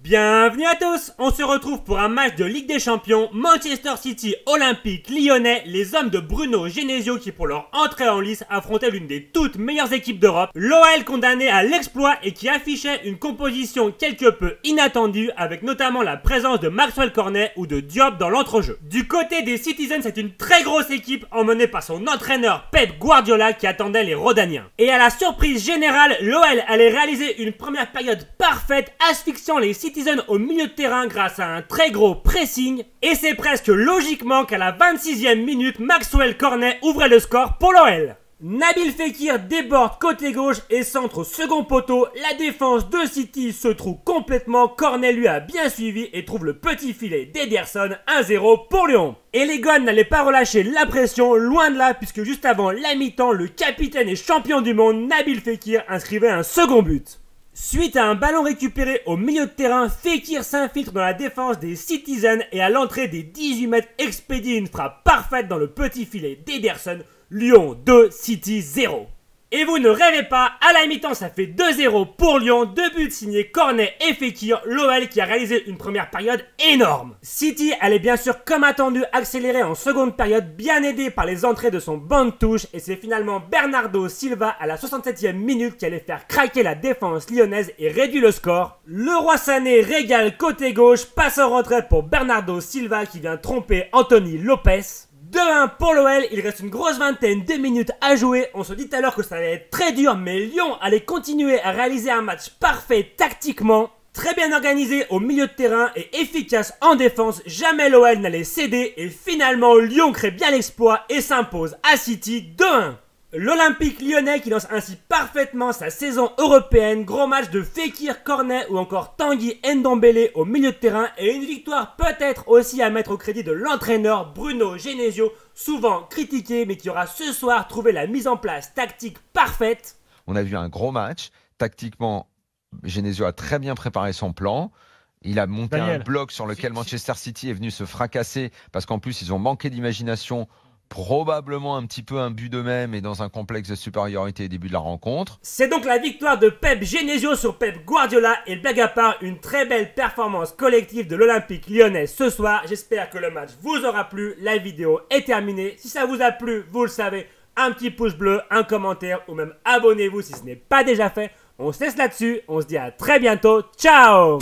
Bienvenue à tous. On se retrouve pour un match de Ligue des Champions, Manchester City Olympique Lyonnais, les hommes de Bruno Genesio qui pour leur entrée en lice affrontaient l'une des toutes meilleures équipes d'Europe, l'OL condamné à l'exploit et qui affichait une composition quelque peu inattendue avec notamment la présence de Maxwell Cornet ou de Diop dans l'entrejeu. Du côté des Citizens, c'est une très grosse équipe emmenée par son entraîneur Pep Guardiola qui attendait les Rodaniens. Et à la surprise générale, l'OL allait réaliser une première période parfaite asphyxiant les Citizens au milieu de terrain grâce à un très gros pressing, et c'est presque logiquement qu'à la 26e minute, Maxwell Cornet ouvrait le score pour l'OL. Nabil Fekir déborde côté gauche et centre au second poteau, la défense de City se trouve complètement, Cornet lui a bien suivi et trouve le petit filet d'Ederson, 1-0 pour Lyon. Et les Gones n'allaient pas relâcher la pression, loin de là, puisque juste avant la mi-temps, le capitaine et champion du monde Nabil Fekir inscrivait un second but. Suite à un ballon récupéré au milieu de terrain, Fekir s'infiltre dans la défense des Citizens et à l'entrée des 18 mètres expédie une frappe parfaite dans le petit filet d'Ederson. Lyon 2, City 0. Et vous ne rêvez pas, à la mi-temps ça fait 2-0 pour Lyon, 2 buts signés Cornet et Fekir, l'OL qui a réalisé une première période énorme. City allait bien sûr comme attendu accélérer en seconde période, bien aidé par les entrées de son banc de touche, et c'est finalement Bernardo Silva à la 67e minute qui allait faire craquer la défense lyonnaise et réduit le score. Le Roi Sané régale côté gauche, passe en retrait pour Bernardo Silva qui vient tromper Anthony Lopez. 2-1 pour l'OL, il reste une grosse vingtaine de minutes à jouer. On se dit alors que ça allait être très dur, mais Lyon allait continuer à réaliser un match parfait tactiquement, très bien organisé au milieu de terrain et efficace en défense. Jamais l'OL n'allait céder et finalement Lyon crée bien l'exploit et s'impose à City 2-1. L'Olympique lyonnais qui lance ainsi parfaitement sa saison européenne, gros match de Fekir Cornet ou encore Tanguy Ndombele au milieu de terrain et une victoire peut-être aussi à mettre au crédit de l'entraîneur Bruno Genesio, souvent critiqué mais qui aura ce soir trouvé la mise en place tactique parfaite. On a vu un gros match, tactiquement Genesio a très bien préparé son plan. Il a monté un bloc sur lequel Manchester City est venu se fracasser parce qu'en plus ils ont manqué d'imagination. Probablement un petit peu un but d'eux-mêmes et dans un complexe de supériorité au début de la rencontre. C'est donc la victoire de Pep Genesio sur Pep Guardiola et blague à part, une très belle performance collective de l'Olympique lyonnais ce soir. J'espère que le match vous aura plu, la vidéo est terminée. Si ça vous a plu, vous le savez, un petit pouce bleu, un commentaire ou même abonnez-vous si ce n'est pas déjà fait. On se laisse là-dessus, on se dit à très bientôt, ciao.